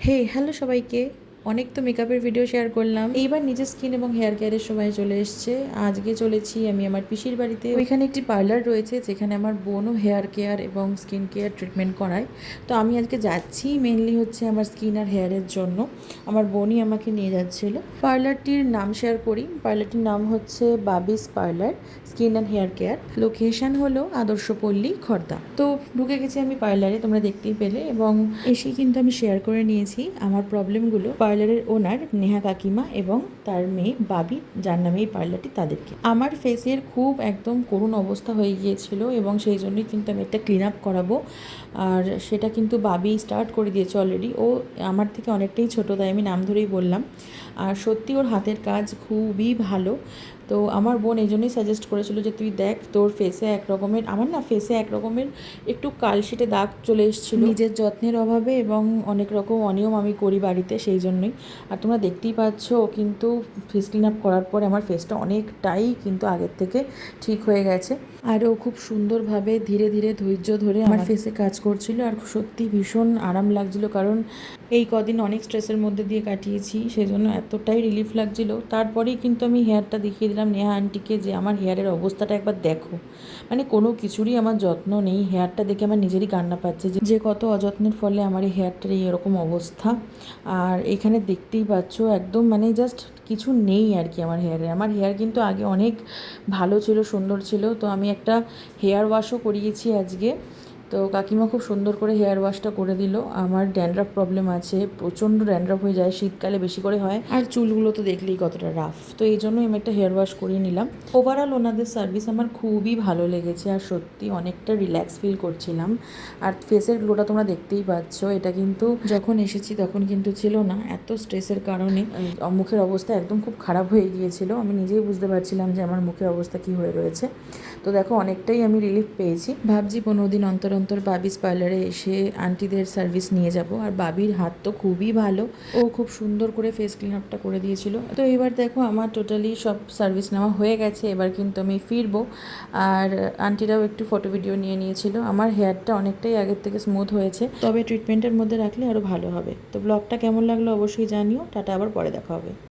Hello সবাইকে। অনেক তো মেকআপের ভিডিও শেয়ার করলাম, এইবার নিজের স্কিন এবং হেয়ার কেয়ারের সময় চলে এসছে। আজকে চলেছি আমি আমার পিসির বাড়িতে। ওইখানে একটি পার্লার রয়েছে যেখানে আমার বোনও হেয়ার কেয়ার এবং স্কিন কেয়ার ট্রিটমেন্ট করায়। তো আমি আজকে যাচ্ছি মেনলি হচ্ছে আমার স্কিন আর হেয়ারের জন্য। আমার বোনই আমাকে নিয়ে যাচ্ছিল। পার্লারটির নাম শেয়ার করি, পার্লারটির নাম হচ্ছে বাবিস parlour skin and hair care. Location হলো আদর্শপল্লী, খর্দা। তো ঢুকে গেছি আমি পার্লারে, তোমরা দেখতেই পেলে, এবং এসেই কিন্তু আমি শেয়ার করে নিয়েছি আমার প্রবলেমগুলো পার্লারের ওনার নেহা কাকিমা এবং তার মেয়ে বাবি, যার নামে এই পার্লারটি, তাদেরকে। আমার ফেসের খুব একদম করুণ অবস্থা হয়ে গিয়েছিল এবং সেই জন্যই কিন্তু আমি একটা ক্লিন আপ করাবো, আর সেটা কিন্তু বাবি স্টার্ট করে দিয়েছে অলরেডি। ও আমার থেকে অনেকটাই ছোটো, তাই আমি নাম ধরেই বললাম। আর সত্যি ওর হাতের কাজ খুবই ভালো। তো আমার বোন এই জন্যই সাজেস্ট করেছিল যে তুই দেখ, তোর ফেসে এক রকমের, আমার না ফেসে এক রকমের একটু কালশিটে দাগ চলে এসেছিলো নিজের যত্নের অভাবে, এবং অনেক রকম অনিয়ম আমি করি বাড়িতে, সেই জন্যই। আর তোমরা দেখতেই পাচ্ছ, কিন্তু ফেস ক্লিন আপ করার পরে আমার ফেসটা অনেকটাই কিন্তু আগের থেকে ঠিক হয়ে গেছে। আর ও খুব সুন্দরভাবে ধীরে ধীরে ধৈর্য ধরে আমার ফেসে কাজ করছিল, আর সত্যি ভীষণ আরাম লাগছিল, কারণ এই কদিন অনেক স্ট্রেসের মধ্যে দিয়ে কাটিয়েছি, সেই জন্য এতটাই রিলিফ লাগছিল। তারপরেই কিন্তু আমি হেয়ারটা দেখিয়ে দিলাম নেহা আন্টিকে যে আমার হেয়ারের অবস্থাটা একবার দেখো, মানে কোনো কিছুরই আমার যত্ন নেই। হেয়ারটা দেখে আমার নিজেরই কান্না পাচ্ছে যে কত অযত্নের ফলে আমার এই হেয়ারটার এরকম অবস্থা। আর এখানে দেখতেই পাচ্ছ একদম মানে জাস্ট কিছু নেই আর কি আমার হেয়ারে। আমার হেয়ার কিন্তু আগে অনেক ভালো ছিল, সুন্দর ছিল। তো আমি একটা হেয়ার ওয়াশও করিয়েছি আজকে। তো কাকিমা খুব সুন্দর করে হেয়ার ওয়াশটা করে দিল। আমার ড্যান্ড্রাফ প্রবলেম আছে, প্রচণ্ড ড্যান্ড্রাফ হয়ে যায়, শীতকালে বেশি করে হয়, আর চুলগুলো তো দেখলেই কতটা রাফ। তো এই জন্যই আমি একটা হেয়ার ওয়াশ করিয়ে নিলাম। ওভারঅল ওনাদের সার্ভিস আমার খুবই ভালো লেগেছে, আর সত্যি অনেকটা রিল্যাক্স ফিল করছিলাম। আর ফেসের গ্লোটা তোমরা দেখতেই পাচ্ছ, এটা কিন্তু যখন এসেছি তখন কিন্তু ছিল না। এত স্ট্রেসের কারণে মুখের অবস্থা একদম খুব খারাপ হয়ে গিয়েছিল, আমি নিজেই বুঝতে পারছিলাম যে আমার মুখের অবস্থা কী হয়ে রয়েছে। তো দেখো অনেকটাই আমি রিলিফ পেয়েছি। ভাবছি 15 দিন অন্তর অন্তর বাবিস পার্লারে এসে আন্টিদের সার্ভিস নিয়ে যাব। আর বাবির হাত তো খুবই ভালো, ও খুব সুন্দর করে ফেস ক্লিন আপটা করে দিয়েছিল। তো এবার দেখো আমার টোটালি সব সার্ভিস নেওয়া হয়ে গেছে, এবার কিন্তু আমি ফিরবো। আর আন্টিরাও একটু ফটো ভিডিও নিয়ে নিয়েছিল। আমার হেয়ারটা অনেকটাই আগের থেকে স্মুথ হয়েছে, তবে ট্রিটমেন্টের মধ্যে রাখলে আরও ভালো হবে। তো ব্লগটা কেমন লাগলো অবশ্যই জানিও। টাটা, আবার পরে দেখা হবে।